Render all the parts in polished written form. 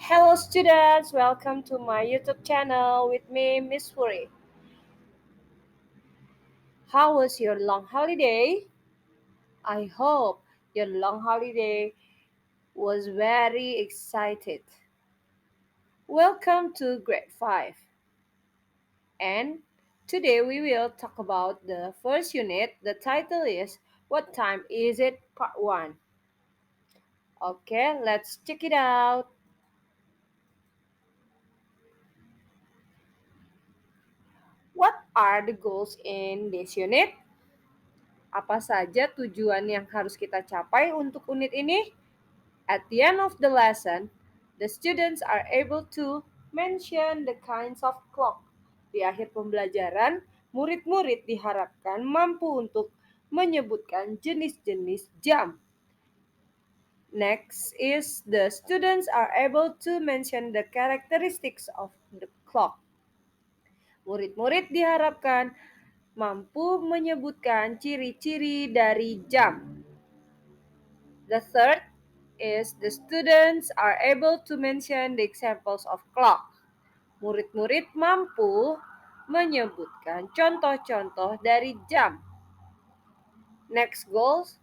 Hello students, welcome to my YouTube channel with me, Miss Furi. How was your long holiday? I hope your long holiday was very excited. Welcome to grade 5. And today we will talk about the first unit. The title is What Time Is It? Part 1. Okay, let's check it out. What are the goals in this unit? Apa saja tujuan yang harus kita capai untuk unit ini? At the end of the lesson, the students are able to mention the kinds of clock. Di akhir pembelajaran, murid-murid diharapkan mampu untuk menyebutkan jenis-jenis jam. Next is the students are able to mention the characteristics of the clock. Murid-murid diharapkan mampu menyebutkan ciri-ciri dari jam. The third is the students are able to mention the examples of clock. Murid-murid mampu menyebutkan contoh-contoh dari jam. Next goals,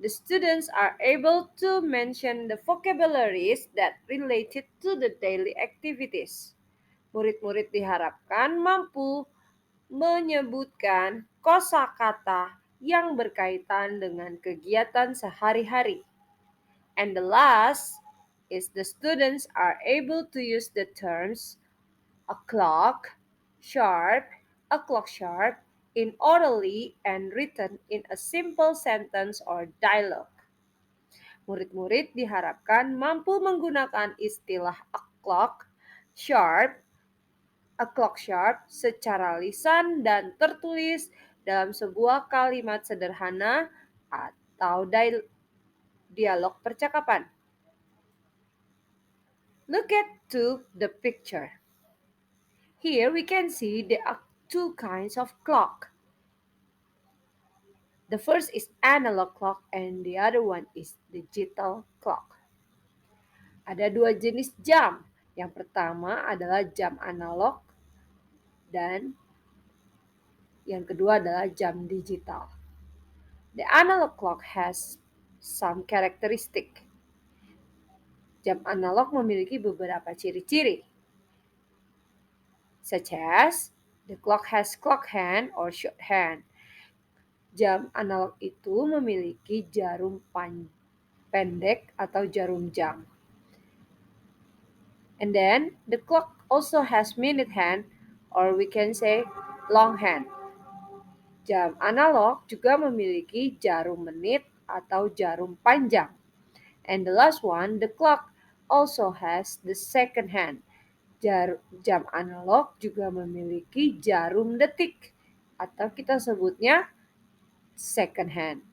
the students are able to mention the vocabularies that related to the daily activities. Murid-murid diharapkan mampu menyebutkan kosakata yang berkaitan dengan kegiatan sehari-hari. And the last is the students are able to use the terms a clock, sharp, a clock sharp in orally and written in a simple sentence or dialogue. Murid-murid diharapkan mampu menggunakan istilah a clock sharp secara lisan dan tertulis dalam sebuah kalimat sederhana atau dialog percakapan. Look at the picture. Here we can see there are two kinds of clock. The first is analog clock and the other one is digital clock. Ada dua jenis jam. Yang pertama adalah jam analog dan yang kedua adalah jam digital. The analog clock has some characteristic. Jam analog memiliki beberapa ciri-ciri, such as the clock has clock hand or short hand. Jam analog itu memiliki jarum pendek atau jarum jam. And then the clock also has minute hand or we can say long hand. Jam analog juga memiliki jarum menit atau jarum panjang. And the last one, the clock also has the second hand. Jam analog juga memiliki jarum detik atau kita sebutnya second hand.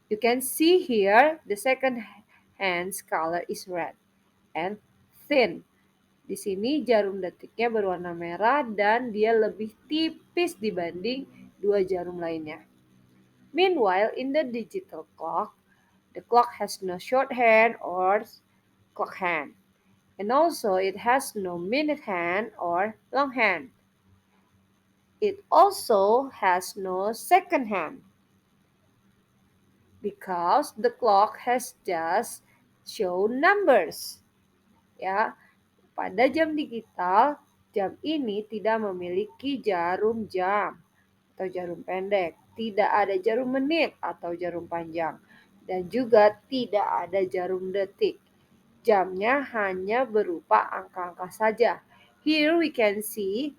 You can see here the second hand's color is red and thin. Di sini jarum detiknya berwarna merah dan dia lebih tipis dibanding dua jarum lainnya. Meanwhile, in the digital clock, the clock has no short hand or clock hand. And also it has no minute hand or long hand. It also has no second hand because the clock has just show numbers. Ya, pada jam digital, jam ini tidak memiliki jarum jam atau jarum pendek, tidak ada jarum menit atau jarum panjang, dan juga tidak ada jarum detik. Jamnya hanya berupa angka-angka saja. Here we can see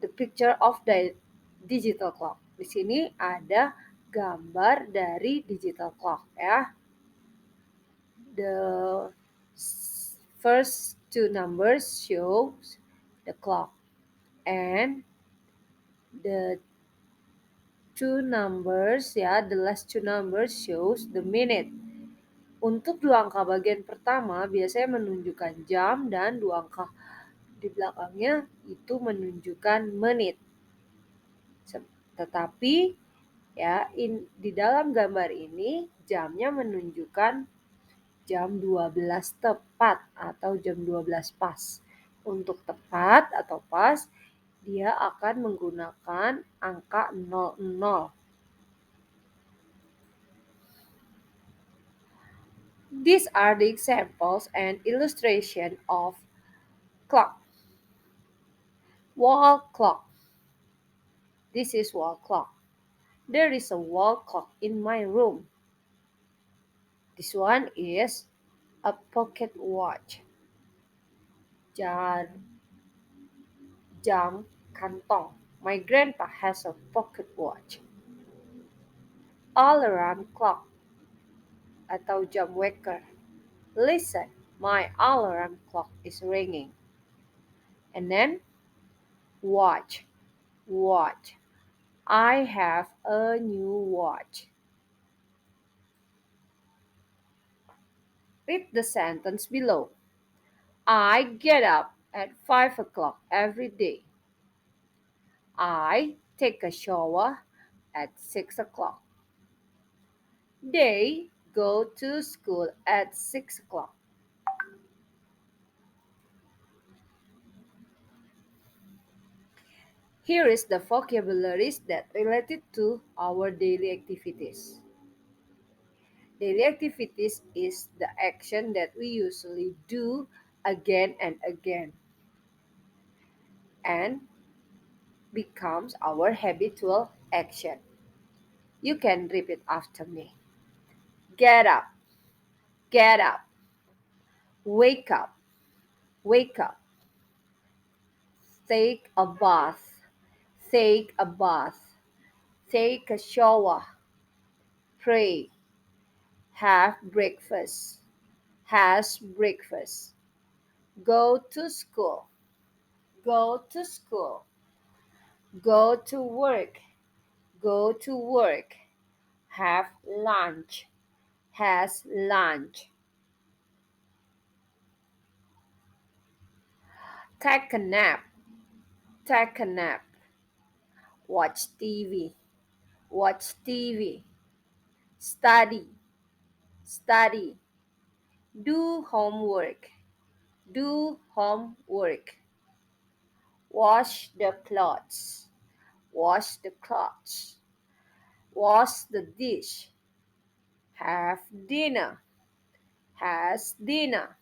the picture of the digital clock. Di sini ada gambar dari digital clock ya. The first two numbers shows the clock and the two numbers ya, the last two numbers shows the minute. Untuk dua angka bagian pertama biasanya menunjukkan jam dan dua angka di belakangnya itu menunjukkan menit. Tetapi ya di dalam gambar ini jamnya menunjukkan jam 12 tepat atau jam 12 pas. Untuk tepat atau pas, dia akan menggunakan angka 00. These are the examples and illustration of clock. Wall clock. This is wall clock. There is a wall clock in my room. This one is a pocket watch. Jar, jam kantong. My grandpa has a pocket watch. Alarm clock atau jam waker. Listen, my alarm clock is ringing. And then watch, watch. I have a new watch. Read the sentence below. I get up at 5 o'clock every day. I take a shower at 6 o'clock. They go to school at 6 o'clock. Here is the vocabularies that related to our daily activities. Daily activities is the action that we usually do again and again and becomes our habitual action. You can repeat after me. Get up, get up, wake up, wake up, take a bath, take a bath, take a shower, pray, have breakfast, has breakfast, go to school, go to school, go to work, go to work, have lunch, has lunch, take a nap, take a nap, watch TV, watch TV, study, study, do homework, do homework, wash the clothes, wash the clothes, wash the dish, have dinner, has dinner,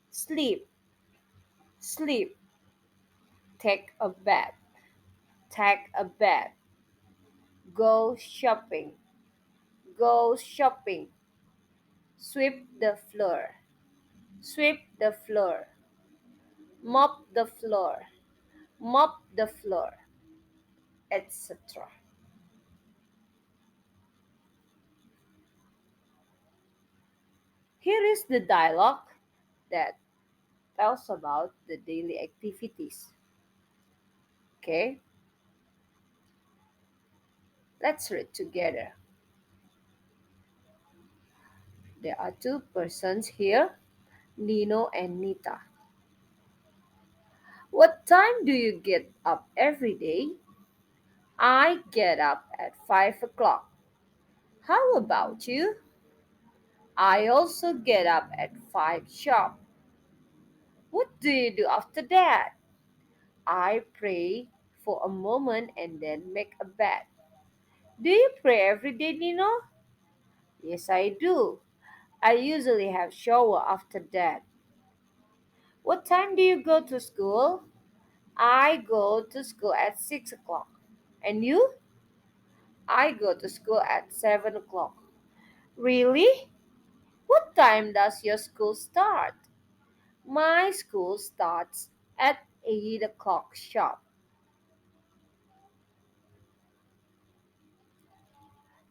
sleep, sleep, take a bath, take a bath, go shopping, go shopping, sweep the floor, sweep the floor, mop the floor, mop the floor, etc. Here is the dialogue that tells about the daily activities. Okay, let's read together. There are two persons here, Nino and Nita. What time do you get up every day? I get up at 5 o'clock. How about you? I also get up at 5 sharp. What do you do after that? I pray for a moment and then make a bed. Do you pray every day, Nino? Yes, I do. I usually have shower after that. What time do you go to school? I go to school at 6 o'clock. And you? I go to school at 7 o'clock. Really? What time does your school start? My school starts at 8 o'clock sharp.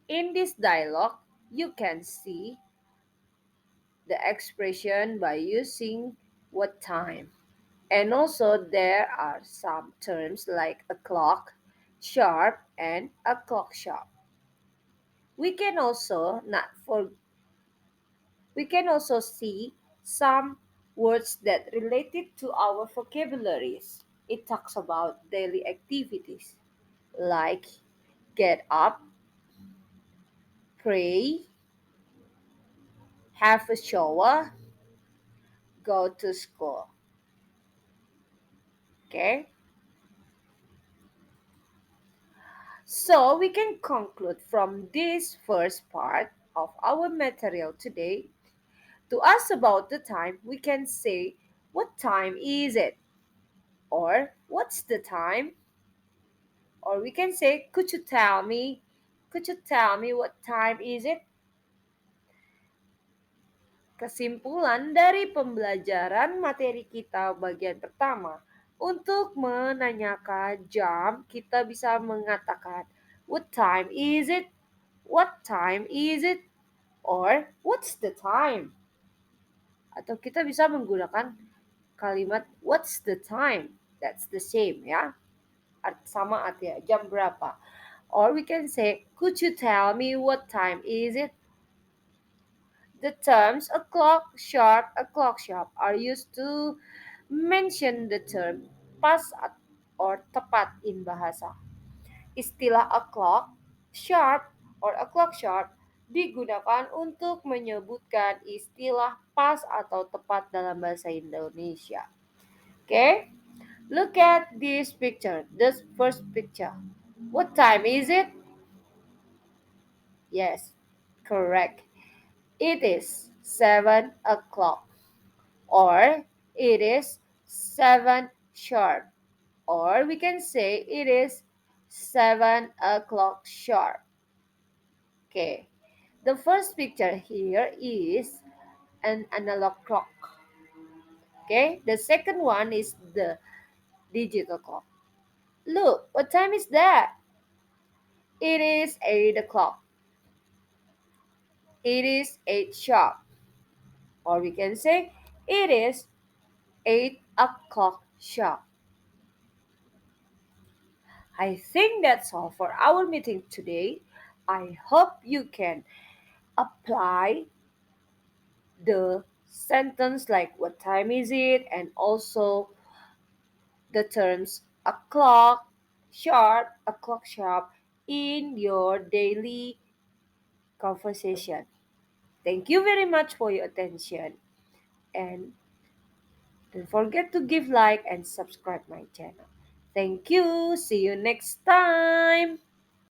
In this dialogue, you can see the expression by using what time. And also, there are some terms like a clock, sharp, and a clock sharp. We can also not for we can also see some words that related to our vocabularies. It talks about daily activities like get up, pray, have a shower, go to school. Okay? So we can conclude from this first part of our material today. To ask about the time, we can say, what time is it? Or what's the time? Or we can say, could you tell me? Could you tell me what time is it? Kesimpulan dari pembelajaran materi kita bagian pertama, untuk menanyakan jam, kita bisa mengatakan, what time is it? What time is it? Or what's the time? Atau kita bisa menggunakan kalimat what's the time? That's the same ya. Sama artinya jam berapa. Or we can say, could you tell me what time is it? The terms a clock sharp are used to mention the term pas or tepat in bahasa. Istilah a clock sharp or a clock sharp digunakan untuk menyebutkan istilah pas atau tepat dalam bahasa Indonesia. Okay? Look at this picture, this first picture. What time is it? Yes, correct. It is 7 o'clock. Or it is 7 sharp. Or we can say it is 7 o'clock sharp. Okay. The first picture here is an analog clock. Okay. The second one is the digital clock. Look, what time is that? It is 8 o'clock. It is 8 sharp. Or we can say it is 8 o'clock sharp. I think that's all for our meeting today. I hope you can apply the sentence like what time is it and also the terms a clock sharp in your daily conversation. Thank you very much for your attention and don't forget to give like and subscribe my channel. Thank you. See you next time.